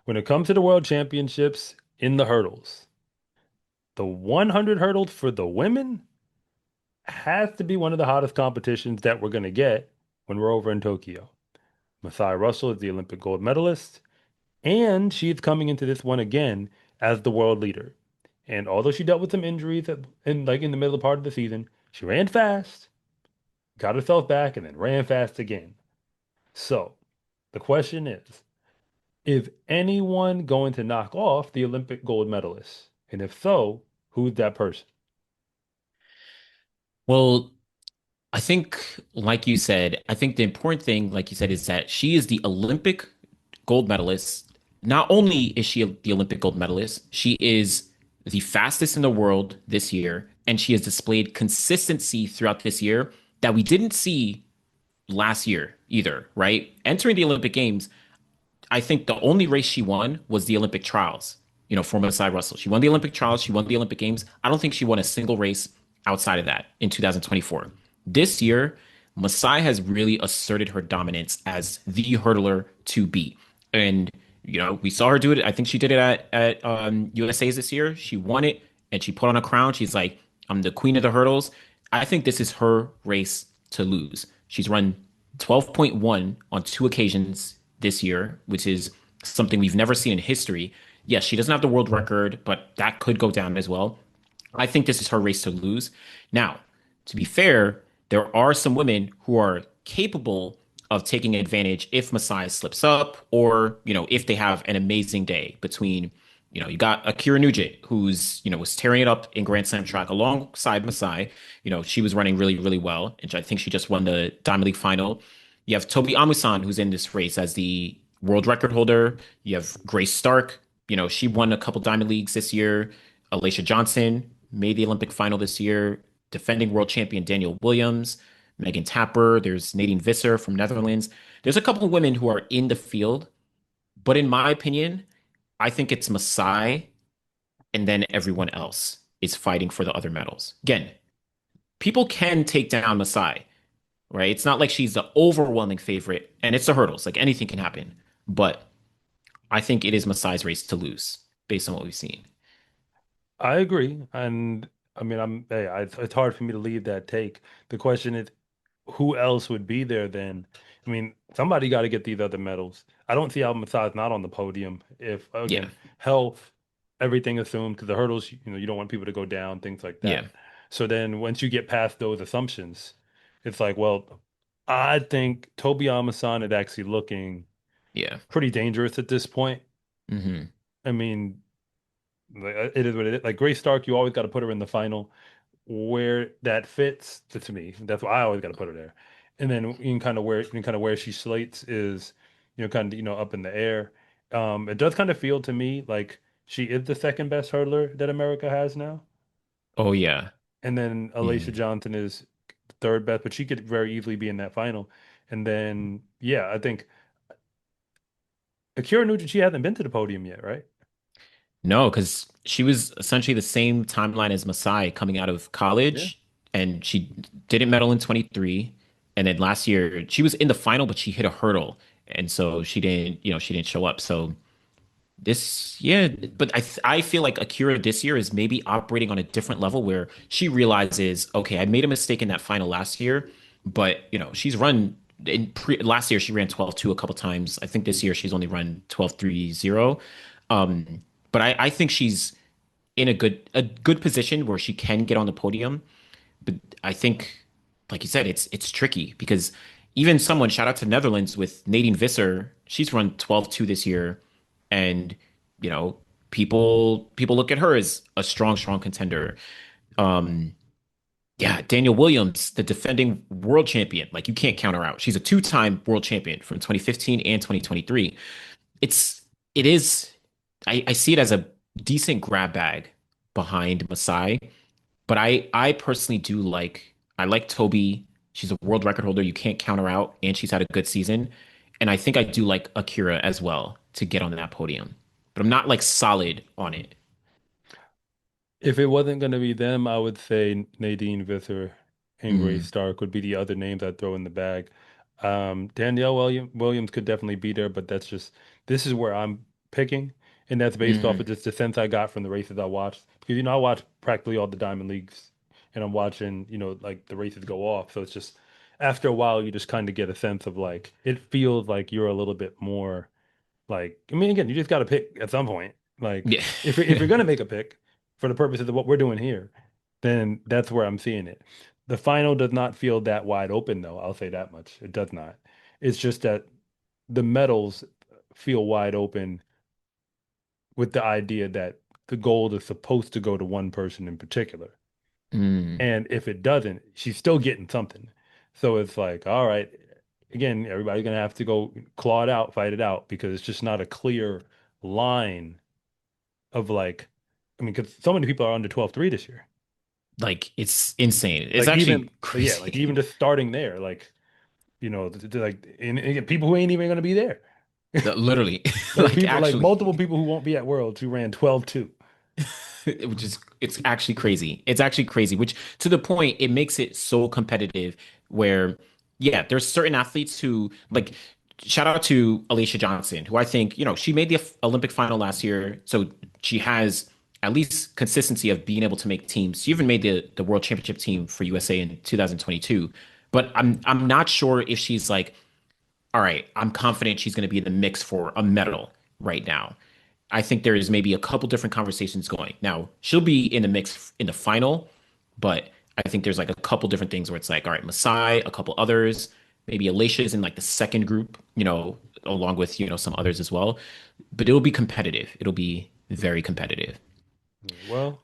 when it comes to the world championships in the hurdles, the 100 hurdles for the women has to be one of the hottest competitions that we're going to get when we're over in Tokyo. Masai Russell is the Olympic gold medalist, and she's coming into this one again as the world leader. And although she dealt with some injuries in the middle part of the season, she ran fast, got herself back, and then ran fast again. So the question is anyone going to knock off the Olympic gold medalist? And if so, who's that person? Well, I think, like you said, I think the important thing, like you said, is that she is the Olympic gold medalist. Not only is she the Olympic gold medalist, she is the fastest in the world this year, and she has displayed consistency throughout this year that we didn't see last year either, right? Entering the Olympic Games, I think the only race she won was the Olympic trials, for Masai Russell. She won the Olympic trials, she won the Olympic Games. I don't think she won a single race outside of that in 2024. This year, Masai has really asserted her dominance as the hurdler to beat. And, we saw her do it. I think she did it at USA's this year. She won it and she put on a crown. She's like, I'm the queen of the hurdles. I think this is her race to lose. She's run 12.1 on two occasions this year, which is something we've never seen in history. Yes, she doesn't have the world record, but that could go down as well. I think this is her race to lose. Now, to be fair, there are some women who are capable of taking advantage if Masai slips up or, if they have an amazing day between, you got Akira Nugent, who's, was tearing it up in Grand Slam track alongside Masai. She was running really, really well. And I think she just won the Diamond League final. You have Toby Amusan, who's in this race as the world record holder. You have Grace Stark. She won a couple Diamond Leagues this year. Alicia Johnson made the Olympic final this year. Defending world champion Daniel Williams, Megan Tapper. There's Nadine Visser from Netherlands. There's a couple of women who are in the field, but in my opinion, I think it's Masai and then everyone else is fighting for the other medals. Again, people can take down Masai, right? It's not like she's the overwhelming favorite, and it's the hurdles. Like anything can happen. But I think it is Masai's race to lose based on what we've seen. I agree. And I mean, it's hard for me to leave that take. The question is, who else would be there then? I mean, somebody got to get these other medals. I don't see how Masai's not on the podium if, Yeah. again, health, everything assumed, because the hurdles, you don't want people to go down, things like Yeah. that. So then once you get past those assumptions, it's like, well, I think Toby Amasan is actually looking Yeah. pretty dangerous at this point. Hmm. I mean, it is what it is. Like Grace Stark, you always got to put her in the final where that fits to me. That's why I always got to put her there. And then you can kind of where she slates is, kind of up in the air. It does kind of feel to me like she is the second best hurdler that America has now. Oh yeah. And then Alicia And Johnson is third best, but she could very easily be in that final. And then yeah, I think Akira Nugent, she hasn't been to the podium yet, right? no, because she was essentially the same timeline as Masai coming out of Yeah. college, and she didn't medal in 23. And then last year she was in the final, but she hit a hurdle, and so she didn't show up. So yeah, but I feel like Akira this year is maybe operating on a different level where she realizes, okay, I made a mistake in that final last year, but she's run last year she ran 12.2 a couple times. I think this year she's only run 12.30. But I think she's in a good position where she can get on the podium. But I think, like you said, it's tricky because even someone, shout out to Netherlands with Nadine Visser, she's run 12.2 this year, and you know people look at her as a strong, strong contender. Um, yeah, Daniel Williams, the defending world champion, like you can't count her out. She's a two-time world champion from 2015 and 2023. It is. I see it as a decent grab bag behind Masai, but I personally do I like Toby. She's a world record holder. You can't count her out, and she's had a good season. And I think I do like Akira as well to get on that podium. But I'm not like solid on it. If it wasn't going to be them, I would say Nadine Visser and Grace Mm, Stark would be the other names I'd throw in the bag. Danielle Williams could definitely be there, but this is where I'm. picking, and that's based off Mm, of just the sense I got from the races I watched. Because I watch practically all the Diamond Leagues, and I'm watching like the races go off. So it's just after a while, you just kind of get a sense of like it feels like you're a little bit more like. I mean, again, you just got to pick at some point. Like yeah. if you're gonna make a pick for the purposes of what we're doing here, then that's where I'm seeing it. The final does not feel that wide open, though. I'll say that much. It does not. It's just that the medals feel wide open with the idea that the gold is supposed to go to one person in particular. Mm, And if it doesn't, she's still getting something. So it's like, all right, again, everybody's gonna have to go claw it out, fight it out, because it's just not a clear line of like, I mean, because so many people are under 12-3 this year. like it's insane. It's Like actually even, yeah, like even crazy. just starting there, like, like, and again, people who ain't even gonna be there. Literally, Like like people, like actually. multiple people who won't be at Worlds who ran 12-2. Which is it's actually crazy. It's actually crazy, which to the point it makes it so competitive where yeah, there's certain athletes who like shout out to Alicia Johnson, who I think, she made the Olympic final last year, so she has at least consistency of being able to make teams. She even made the World Championship team for USA in 2022. But I'm not sure if she's like, all right, I'm confident she's going to be in the mix for a medal right now. I think there is maybe a couple different conversations going. Now, she'll be in the mix in the final, but I think there's like a couple different things where it's like, all right, Masai, a couple others, maybe Alicia's in like the second group, along with, some others as well. But it'll be competitive. It'll be very competitive. Well,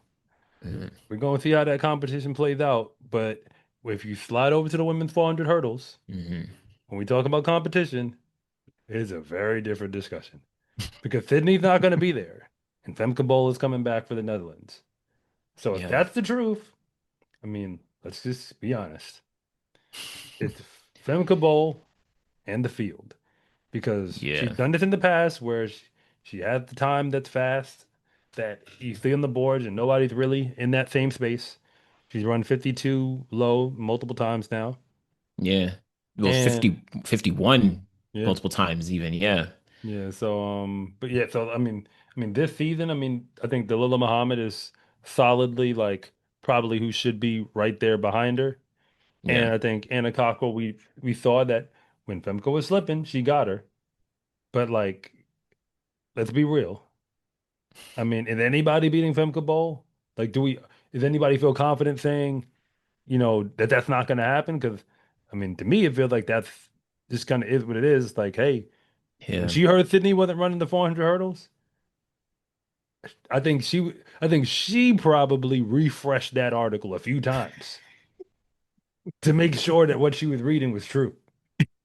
Mhm. we're going to see how that competition plays out. But if you slide over to the women's 400 hurdles, Mhm. when we talk about competition, it is a very different discussion because Sydney's not going to be there, and Femke Bol is coming back for the Netherlands. So if Yeah. that's the truth, I mean, let's just be honest. It's Femke Bol and the field because she's Yeah. done this in the past where she has the time that's fast that you see on the boards and nobody's really in that same space. She's run 52 low multiple times now. Yeah. Well, And 51 yeah, multiple times even. Yeah. yeah. So but yeah, so I mean this season, I think Dalilah Muhammad is solidly like probably who should be right there behind her. Yeah. And I think Anna Cockrell, we saw that when Femke was slipping, she got her. But like, let's be real. I mean, is anybody beating Femke Bowl? Like, does anybody feel confident saying, that that's not going to happen? Because, I mean, to me, it feels like that's just kind of is what it is. Like, hey, when Yeah. she heard Sydney wasn't running the 400 hurdles, I think she probably refreshed that article a few times to make sure that what she was reading was true.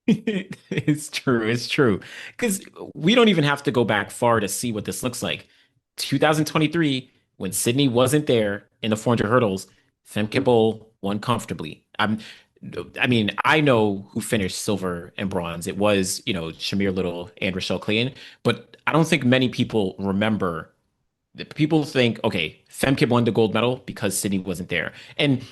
It's true. It's true. Because we don't even have to go back far to see what this looks like. 2023, when Sydney wasn't there in the 400 hurdles, Femke Bol won comfortably. I mean, I know who finished silver and bronze. It was, Shamir Little and Rochelle Clayton, but I don't think many people remember. People think, okay, Femke won the gold medal because Sydney wasn't there. And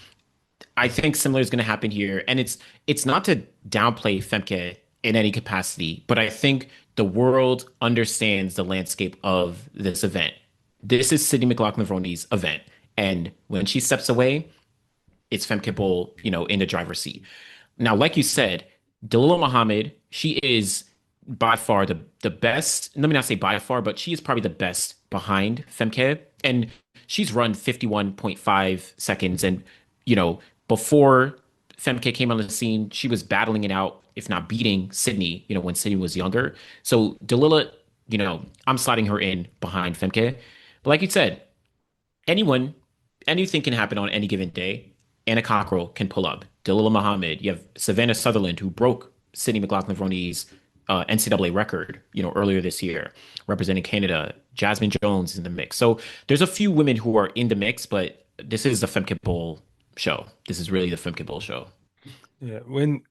I think similar is going to happen here, and it's not to downplay Femke in any capacity, but I think the world understands the landscape of this event. This is Sydney McLaughlin-Vroni's event, and when she steps away, it's Femke Bol, in the driver's seat. Now, like you said, Dalilah Muhammad, she is by far the best. Let me not say by far, but she is probably the best behind Femke, and she's run 51.5 seconds. And you know, before Femke came on the scene, she was battling it out, if not beating Sydney. When Sydney was younger. So Dalilah, I'm sliding her in behind Femke. But like you said, anyone, anything can happen on any given day. Anna Cockrell can pull up. Dalilah Muhammad. You have Savannah Sutherland, who broke Sydney McLaughlin-Vroni's NCAA record, earlier this year, representing Canada. Jasmine Jones is in the mix. So there's a few women who are in the mix, but this is the Femke Bowl show. This is really the Femke Bowl show. Yeah. When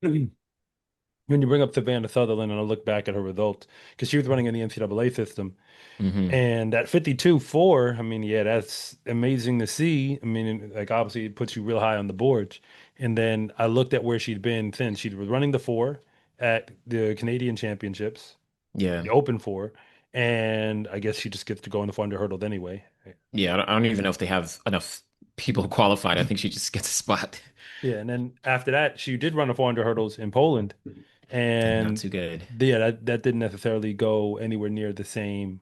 you bring up Savannah Sutherland and I look back at her results, because she was running in the NCAA system, Hmm. and that 52.4, I mean, yeah, that's amazing to see. I mean, like obviously it puts you real high on the boards. And then I looked at where she'd been since. She was running the four at the Canadian Championships, Yeah. the Open four, and I guess she just gets to go in the 400 hurdle anyway. Yeah, I don't even know if they have enough people qualified. I think she just gets a spot. Yeah, and then after that, she did run the 400 hurdles in Poland, Not and too good. yeah, that didn't necessarily go anywhere near the same,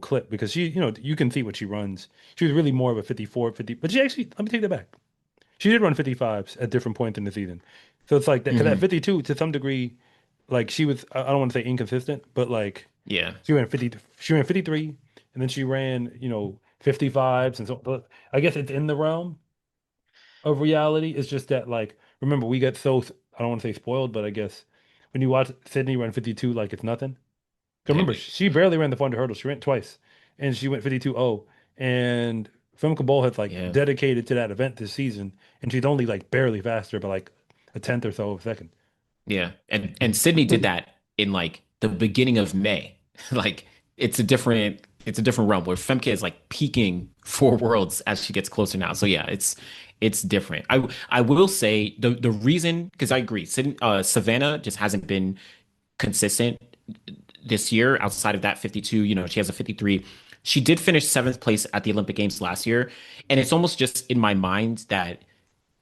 clip because she, you can see what she runs. She was really more of a 54, 50, but she actually, let me take that back. She did run 55s at different points in the season. So it's like that, because at Hmm. 52, to some degree, like she was, I don't want to say inconsistent, but like Yeah. she ran 53, and then she ran, 55s. And so but I guess it's in the realm of reality. It's just that, like, remember, we get so, I don't want to say spoiled, but I guess when you watch Sydney run 52, like it's nothing. 'Cause remember, she barely ran the 400 hurdles. She ran twice, and she went 52-0. And Femke Bol has like Yeah. dedicated to that event this season, and she's only like barely faster by like a tenth or so of a second. Yeah. And Sydney did that in like the beginning of May. Like it's a different realm where Femke is like peaking for worlds as she gets closer now. So yeah, it's different. I will say the reason because I agree, Savannah just hasn't been consistent this year outside of that 52. She has a 53. She did finish seventh place at the Olympic Games last year. And it's almost just in my mind that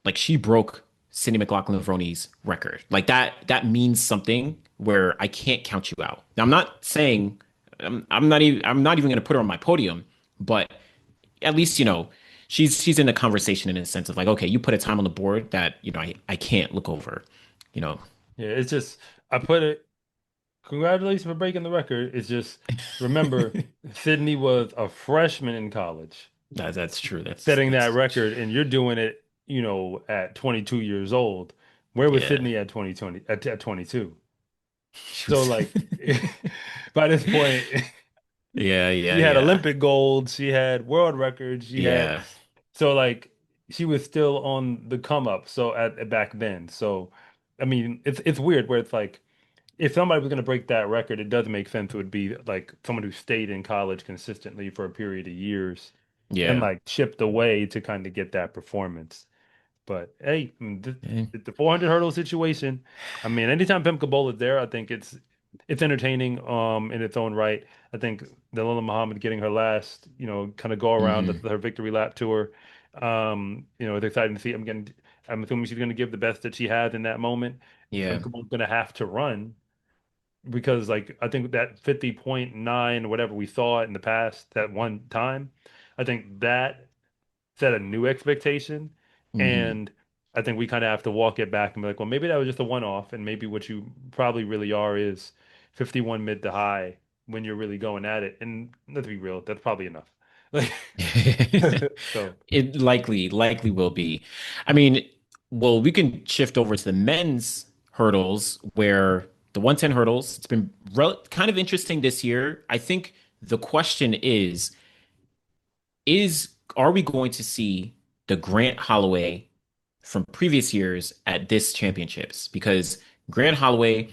like she broke Cindy McLaughlin-Vroni's record. Like that means something where I can't count you out. Now I'm not saying I'm not even going to put her on my podium, but at least she's in the conversation in a sense of like okay, you put a time on the board that I can't look over. You know. Yeah, it's just I put it. Congratulations for breaking the record. It's just remember, Sydney was a freshman in college, That's true. That's setting that that's record, and you're doing it, at 22 years old. Where was yeah. Sydney at 2020 at 22? She So was like by this point, yeah, she yeah, had yeah. Olympic gold, she had world records, she had Yeah. so like she was still on the come up. So at back then, so I mean, it's weird where it's like if somebody was going to break that record, it does make sense. It would be like someone who stayed in college consistently for a period of years and Yeah. like chipped away to kind of get that performance. But hey, Eh. the 400 hurdle situation. I mean, anytime Femke Bol is there, I think it's entertaining in its own right. I think Dalila Muhammad getting her last, kind of go around Hmm. her victory lap tour. It's exciting to see. I'm assuming she's going to give the best that she has in that moment. Yeah. Femke Bol's going to have to run because like I think that 50.9 or whatever we saw in the past that one time, I think that set a new expectation. Hmm. And I think we kind of have to walk it back and be like, well, maybe that was just a one-off, and maybe what you probably really are is 51 mid to high when you're really going at it. And let's be real, that's probably enough. Like, so It likely will be. I mean, well, we can shift over to the men's hurdles where the 110 hurdles, it's been kind of interesting this year. I think the question is are we going to see the Grant Holloway from previous years at this championships? Because Grant Holloway,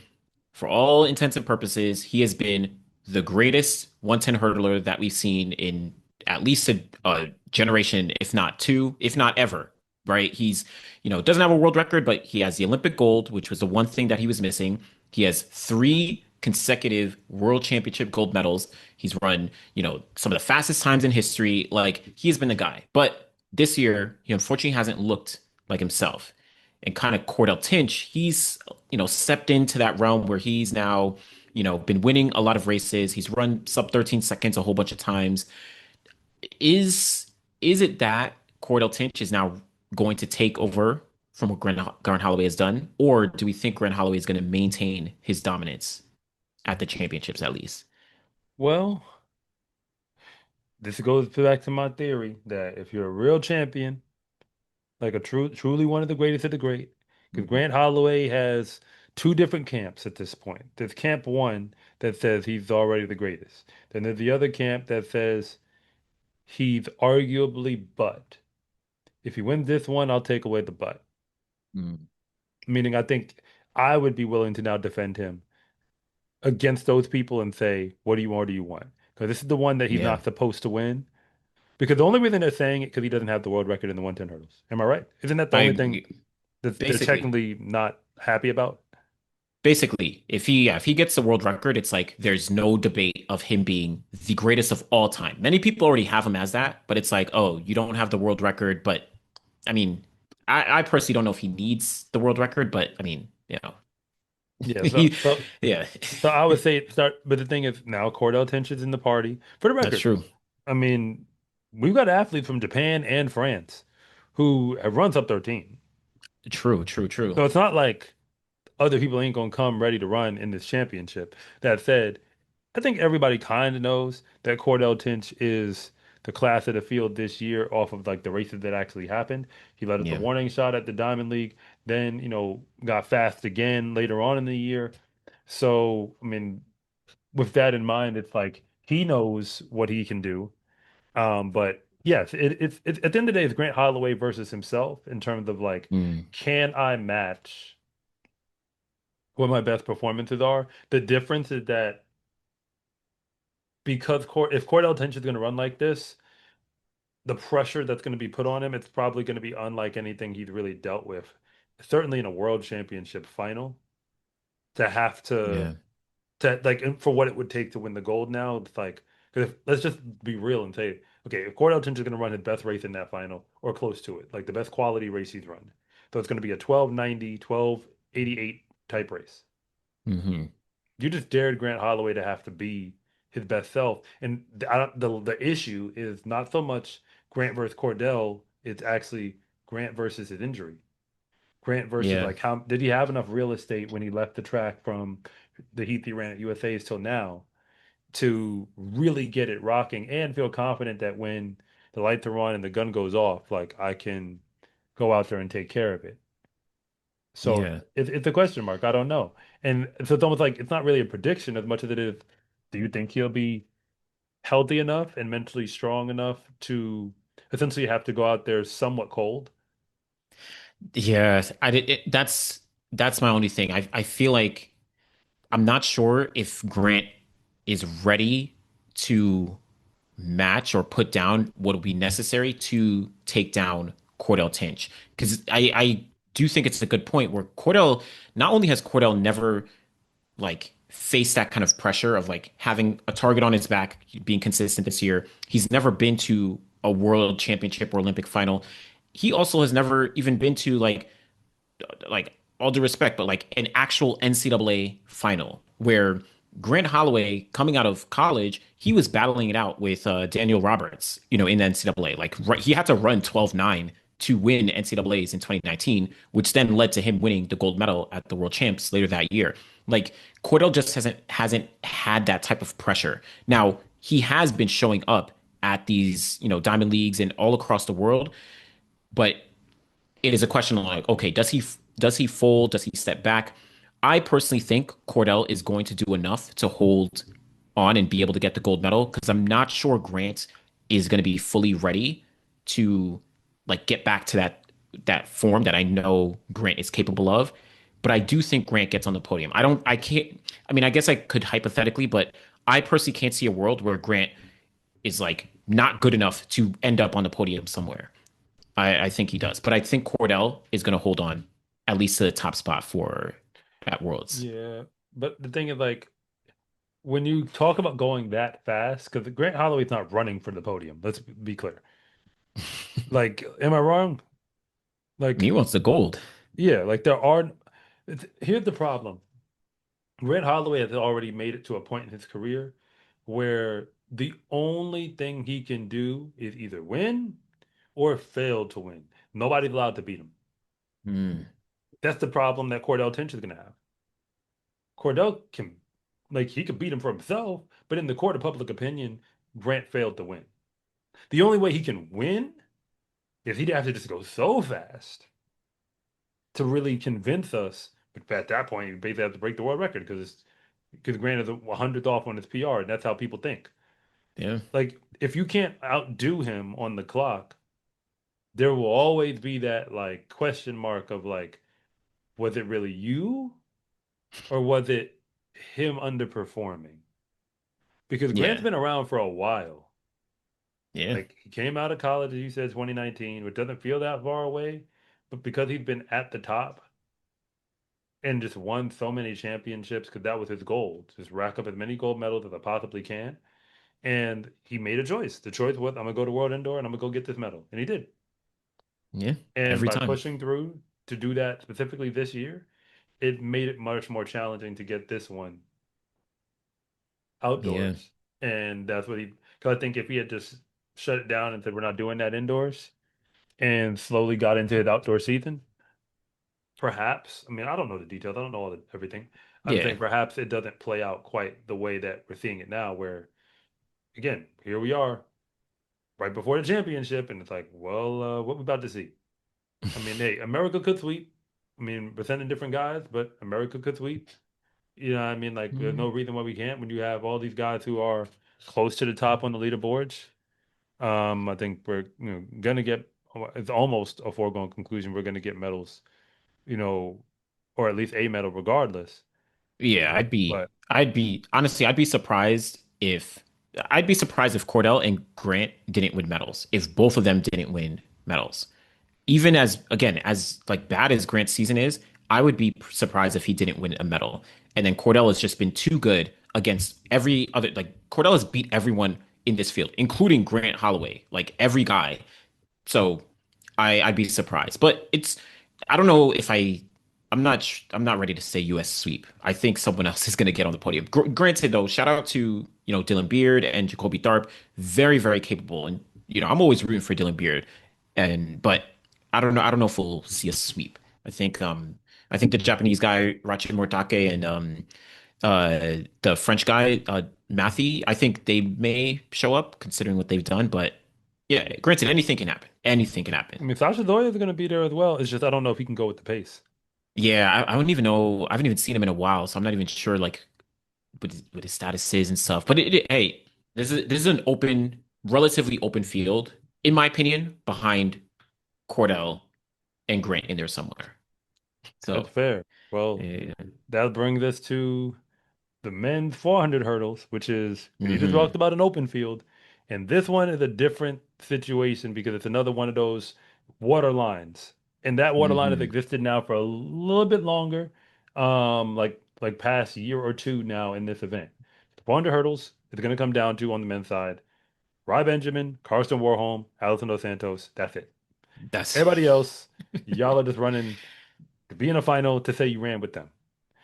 for all intents and purposes, he has been the greatest 110 hurdler that we've seen in at least a generation, if not two, if not ever. Right? He's, doesn't have a world record, but he has the Olympic gold, which was the one thing that he was missing. He has three consecutive world championship gold medals. He's run, some of the fastest times in history. Like he's been the guy. But this year, he unfortunately hasn't looked like himself. And kind of Cordell Tinch, he's, stepped into that realm where he's now, been winning a lot of races. He's run sub 13 seconds a whole bunch of times. Is it that Cordell Tinch is now going to take over from what Grant Holloway has done? Or do we think Grant Holloway is going to maintain his dominance at the championships at least? well, this goes back to my theory that if you're a real champion, like a truly one of the greatest of the great. Because Mhm. Grant Holloway has two different camps at this point. There's camp one that says he's already the greatest. Then there's the other camp that says he's arguably but. If he wins this one, I'll take away the but. Mm. Meaning I think I would be willing to now defend him against those people and say, what do you want? What do you want? Because this is the one that he's Yeah, not supposed to win. Because the only reason they're saying it because he doesn't have the world record in the 110 hurdles. Am I right? Isn't that the only thing I that they're basically. technically not happy about? Basically, if he gets the world record, it's like there's no debate of him being the greatest of all time. Many people already have him as that, but it's like, oh, you don't have the world record. But I mean, I personally don't know if he needs the world record, but I mean, Yeah, so he, so yeah, so I would say start, but the thing is now Cordell Tension's in the party. For the that's record, true. I mean, we've got athletes from Japan and France who have runs up 13. True, true, true. So it's not like other people ain't gonna come ready to run in this championship. That said, I think everybody kind of knows that Cordell Tinch is the class of the field this year off of like the races that actually happened. He let up the Yeah. warning shot at the Diamond League, then, got fast again later on in the year. So, I mean, with that in mind, it's like he knows what he can do. But yes, it's at the end of the day, it's Grant Holloway versus himself in terms of like, Mm, can I match what my best performances are? The difference is that because if Cordell Tinch is going to run like this, the pressure that's going to be put on him, it's probably going to be unlike anything he's really dealt with. Certainly in a world championship final, to have yeah. to like and for what it would take to win the gold now, it's like because let's just be real and say, okay, if Cordell Tinch is going to run his best race in that final or close to it, like the best quality race he's run, so it's going to be a 12:90, 12:88 type race. Hmm. You just dared Grant Holloway to have to be his best self. And the issue is not so much Grant versus Cordell, it's actually Grant versus his injury. Grant versus Yeah. like how did he have enough real estate when he left the track from the heat he ran at USA's till now to really get it rocking and feel confident that when the lights are on and the gun goes off, like I can go out there and take care of it. So Yeah. it's a question mark. I don't know. And so it's almost like it's not really a prediction as much as it is, do you think he'll be healthy enough and mentally strong enough to essentially have to go out there somewhat cold? Yeah. I did that's my only thing. I feel like I'm not sure if Grant is ready to match or put down what would be necessary to take down Cordell Tinch. Because I do think it's a good point where Cordell, not only has Cordell never like faced that kind of pressure of like having a target on his back, being consistent this year, he's never been to a world championship or Olympic final. He also has never even been to like all due respect, but like an actual NCAA final where Grant Holloway, coming out of college, he was battling it out with Daniel Roberts, in the NCAA. Like he had to run 12:9 to win NCAAs in 2019, which then led to him winning the gold medal at the World Champs later that year. Like Cordell just hasn't had that type of pressure. Now he has been showing up at these diamond leagues and all across the world, but it is a question of like, okay, does he fold? Does he step back? I personally think Cordell is going to do enough to hold on and be able to get the gold medal because I'm not sure Grant is going to be fully ready to like get back to that form that I know Grant is capable of. But I do think Grant gets on the podium. I can't, I mean, I guess I could hypothetically, but I personally can't see a world where Grant is like not good enough to end up on the podium somewhere. I think he does, but I think Cordell is going to hold on at least to the top spot for at Worlds. Yeah. But the thing is like when you talk about going that fast, because Grant Holloway's not running for the podium, let's be clear. Like, am I wrong? He Like, wants the gold. yeah, like there are here's the problem. Grant Holloway has already made it to a point in his career where the only thing he can do is either win or fail to win. Nobody's allowed to beat him. Hmm. That's the problem that Cordell Tinch is going to have. Cordell can, like, he could beat him for himself, but in the court of public opinion, Grant failed to win. The only way he can win is he'd have to just go so fast to really convince us. But at that point, you basically have to break the world record because Grant is a 100th off on his PR, and that's how people think. Yeah. Like, if you can't outdo him on the clock, there will always be that like question mark of like, was it really you or was it him underperforming? Because Grant's Yeah. been around for a while. Yeah. Like he came out of college, as you said, 2019, which doesn't feel that far away, but because he's been at the top, and just won so many championships because that was his goal. Just rack up as many gold medals as I possibly can. And he made a choice. The choice was I'm gonna go to World Indoor and I'm gonna go get this medal. And he did. Yeah, And every by time. pushing through to do that specifically this year, it made it much more challenging to get this one Yeah. outdoors. And that's what he, because I think if he had just shut it down and said, we're not doing that indoors and slowly got into his outdoor season, perhaps, I mean, I don't know the details, I don't know everything. I'm Yeah. saying perhaps it doesn't play out quite the way that we're seeing it now, where again, here we are right before the championship, and it's like, well, what we about to see? I mean, hey, America could sweep. I mean, we're sending different guys, but America could sweep. You know what I mean? Like, there's no Mm. reason why we can't when you have all these guys who are close to the top on the leaderboards. I think we're gonna get. It's almost a foregone conclusion. We're gonna get medals, you know, or at least a medal regardless. Yeah, But I'd be surprised if Cordell and Grant didn't win medals. If both of them didn't win medals. Even as again, as like bad as Grant's season is, I would be surprised if he didn't win a medal. And then Cordell has just been too good against every other like Cordell has beat everyone in this field, including Grant Holloway, like every guy. So I'd be surprised. But it's I don't know if I'm not ready to say US sweep. I think someone else is going to get on the podium. Granted though, shout out to, Dylan Beard and Jacoby Tharp, very very capable and I'm always rooting for Dylan Beard. But I don't know if we'll see a sweep. I think the Japanese guy Rachi Mortake and the French guy Mathy, I think they may show up considering what they've done, but yeah, granted, anything can happen. Anything can happen. I mean, Sasha Zoya is gonna be there as well. It's just I don't know if he can go with the pace. Yeah, I wouldn't even know. I haven't even seen him in a while, so I'm not even sure like what his status is and stuff. But hey, this is an open, relatively open field, in my opinion, behind Cordell and Grant in there somewhere. That's So fair. Well, yeah. that brings us to the men's 400 hurdles, which is we just Hmm. talked about an open field, and this one is a different situation because it's another one of those water lines, and that water line has Hmm. existed now for a little bit longer, like past year or two now in this event. The 400 hurdles is going to come down to on the men's side, Rai Benjamin, Karsten Warholm, Alison Dos Santos. That's it. That's Everybody else, y'all are just running to be in a final to say you ran with them.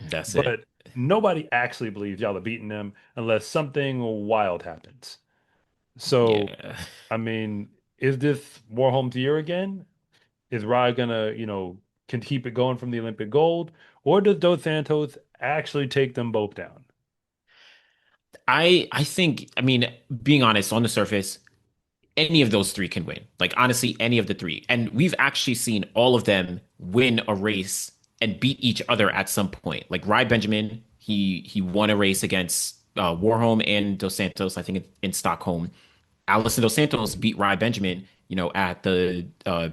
that's it. But nobody actually believes y'all are beating them unless something wild happens. So, Yeah. I mean, is this Warholm's year again? Is Rye gonna, can keep it going from the Olympic gold? Or does Dos Santos actually take them both down? I think being honest on the surface, any of those three can win. Like honestly, any of the three. And we've actually seen all of them win a race and beat each other at some point. Like Rai Benjamin, he won a race against Warholm and Dos Santos, I think in Stockholm. Alison Dos Santos beat Rai Benjamin, at the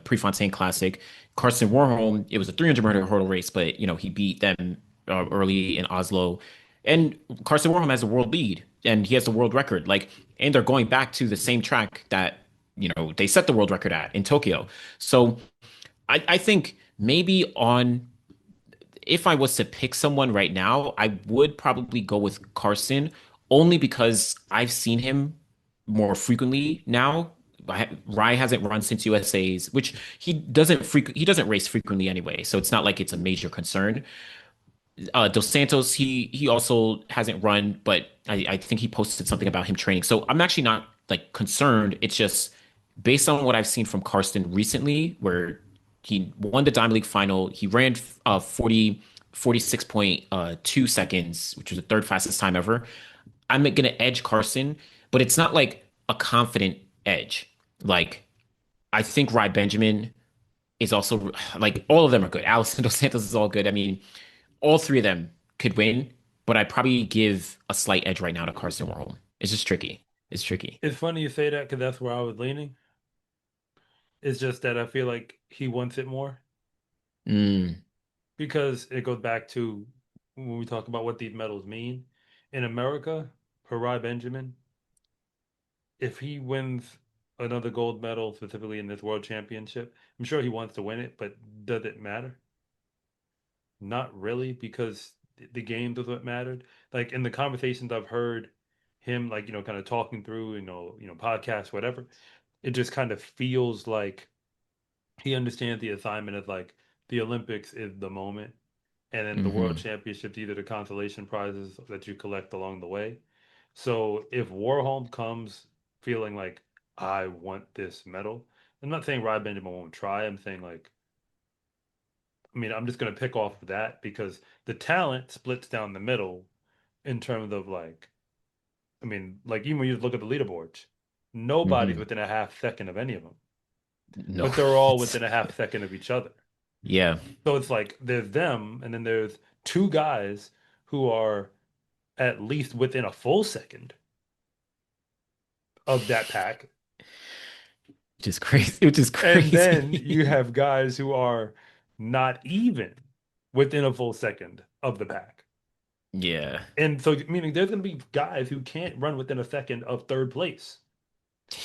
Prefontaine Classic. Karsten Warholm, it was a 300-meter hurdle race, but he beat them early in Oslo. And Karsten Warholm has a world lead, and he has the world record. Like, and they're going back to the same track that they set the world record at in Tokyo. So I think maybe on if I was to pick someone right now, I would probably go with Carson only because I've seen him more frequently now. Rai hasn't run since USA's, which he doesn't race frequently anyway, so it's not like it's a major concern. Dos Santos, he also hasn't run, but I think he posted something about him training. So I'm actually not like concerned. It's just based on what I've seen from Karsten recently, where he won the Diamond League final. He ran 46.2 seconds, which was the third fastest time ever. I'm gonna edge Carson, but it's not like a confident edge. Like I think Rai Benjamin is also like all of them are good. Alison Dos Santos is all good. I mean, all three of them could win, but I'd probably give a slight edge right now to Karsten Warholm. It's just tricky. It's tricky. It's funny you say that because that's where I was leaning. It's just that I feel like he wants it more Mm, because it goes back to when we talk about what these medals mean. In America, for Rai Benjamin, if he wins another gold medal, specifically in this world championship, I'm sure he wants to win it, but does it matter? not really, because the games was what mattered. Like in the conversations I've heard him, like, kind of talking through, podcasts, whatever, it just kind of feels like he understands the assignment of like the Olympics is the moment, and then the World Hmm. Championships either the consolation prizes that you collect along the way. So if Warholm comes feeling like I want this medal, I'm not saying Rai Benjamin won't try. I'm saying like, I mean, I'm just gonna pick off of that because the talent splits down the middle in terms of like, I mean, like even when you look at the leaderboards, nobody's Hmm. within a half second of any of them, No, but they're all it's within a half second of each other. yeah, So it's like there's them, and then there's two guys who are at least within a full second of that pack. just crazy. Which is And then crazy. you have guys who are not even within a full second of the pack. Yeah. And so, meaning there's going to be guys who can't run within a second of third place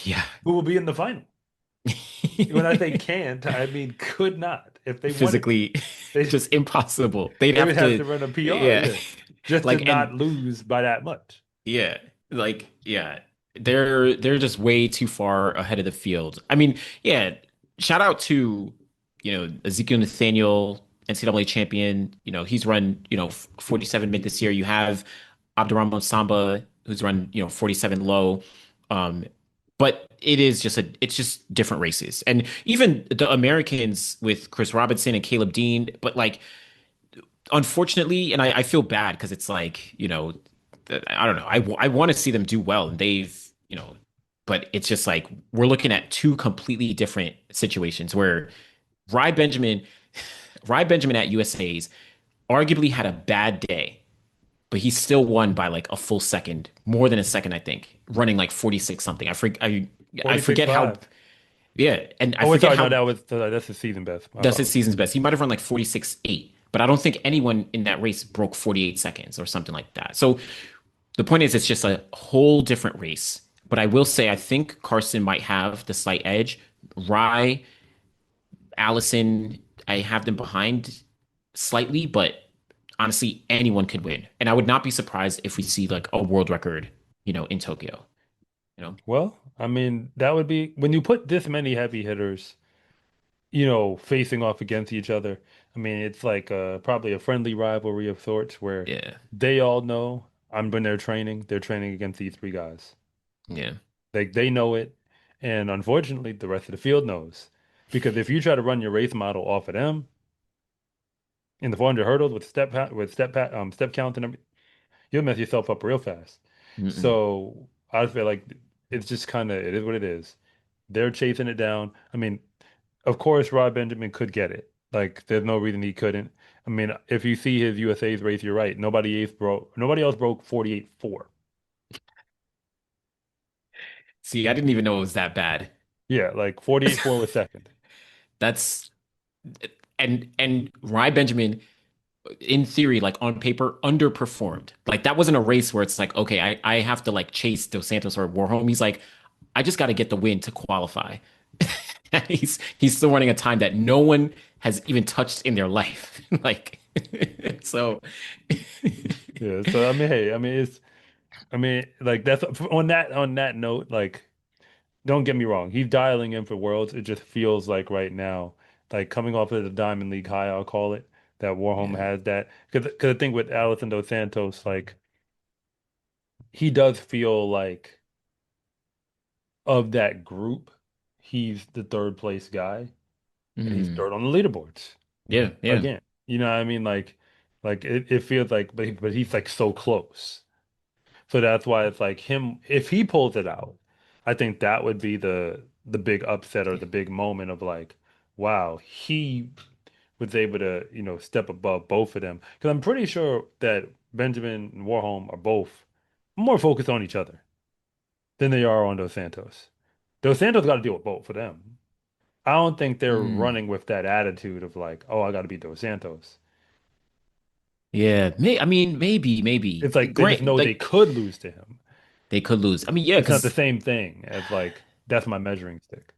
Yeah. who will be in the final. When I say can't, I mean could not. If they wanted to, Physically they just impossible. They'd they would have have to, to run a PR, yeah. yeah, just to Like, not and lose by that much. yeah, like, yeah, they're just way too far ahead of the field. I mean, yeah, shout out to, Ezekiel Nathaniel, NCAA champion. He's run, 47 mid this year. You have Abdurrahman Samba, who's run, 47 low. Um, but it's just different races. And even the Americans with Chris Robinson and Caleb Dean, but like, unfortunately, and I feel bad because it's like, I don't know. I want to see them do well, and but it's just like we're looking at two completely different situations where Rai Benjamin, Rai Benjamin at USA's arguably had a bad day, but he still won by like a full second, more than a second, I think, running like 46 something. I forget how, 46.5. yeah, and I Oh, wait, forget sorry, no, how that's the season best. My that's his apologies. season's best. He might have run like 46.8, but I don't think anyone in that race broke 48 seconds or something like that. So the point is, it's just a whole different race. But I will say, I think Carson might have the slight edge. Rye, Allison, I have them behind slightly, but honestly, anyone could win. And I would not be surprised if we see like a world record, in Tokyo, you know? Well, I mean, that would be when you put this many heavy hitters, facing off against each other. I mean, it's like probably a friendly rivalry of sorts where Yeah. they all know I'm when they're training against these three guys. Yeah. They know it, and unfortunately, the rest of the field knows. Because if you try to run your race model off of them in the 400 hurdles with step count and everything, you'll mess yourself up real fast. Mm-mm. So I feel like it's just kind of it is what it is. They're chasing it down. I mean, of course, Rai Benjamin could get it. Like, there's no reason he couldn't. I mean, if you see his USA's race, you're right. Nobody else broke 48.4. See, I didn't even know it was that bad. Yeah, like 48.4 was second. That's and Rai Benjamin, in theory, like on paper, underperformed. Like that wasn't a race where it's like, okay, I have to like chase Dos Santos or Warholm. He's like, I just got to get the win to qualify. He's still running a time that no one has even touched in their life. Like so Yeah, so I mean, hey, I mean, like that's on that note, like don't get me wrong, he's dialing in for Worlds. It just feels like right now, like coming off of the Diamond League high, I'll call it, that Warholm yeah. has that because I think with Alison Dos Santos, like he does feel like of that group, he's the third place guy, and he's Mhm. third on the leaderboards Yeah, yeah. again. You know what I mean? Like it feels like, but he's like so close. So that's why it's like him. If he pulls it out, I think that would be the big upset or the big moment of like, wow, he was able to step above both of them. Because I'm pretty sure that Benjamin and Warholm are both more focused on each other than they are on Dos Santos. Dos Santos got to deal with both of them. I don't think they're Mm. running with that attitude of like, oh, I got to beat Dos Santos. Yeah, I mean, maybe. It's like they just Grant, know they like could lose to him. they could lose. I mean, yeah, It's not the because same thing as like that's my measuring stick.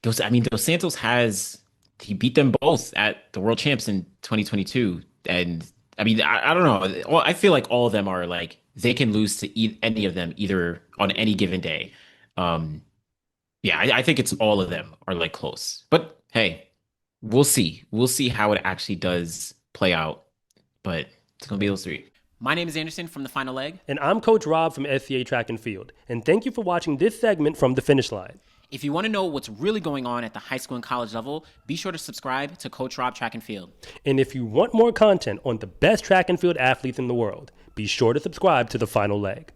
Dos Santos he beat them both at the World Champs in 2022. And I mean, I don't know. Well, I feel like all of them are like they can lose to any of them either on any given day. Um, yeah, I think it's all of them are like close. But hey, we'll see. We'll see how it actually does play out. But it's gonna be those three. My name is Anderson from The Final Leg. And I'm Coach Rob from SCA Track and Field. And thank you for watching this segment from the finish line. If you want to know what's really going on at the high school and college level, be sure to subscribe to Coach Rob Track and Field. And if you want more content on the best track and field athletes in the world, be sure to subscribe to The Final Leg.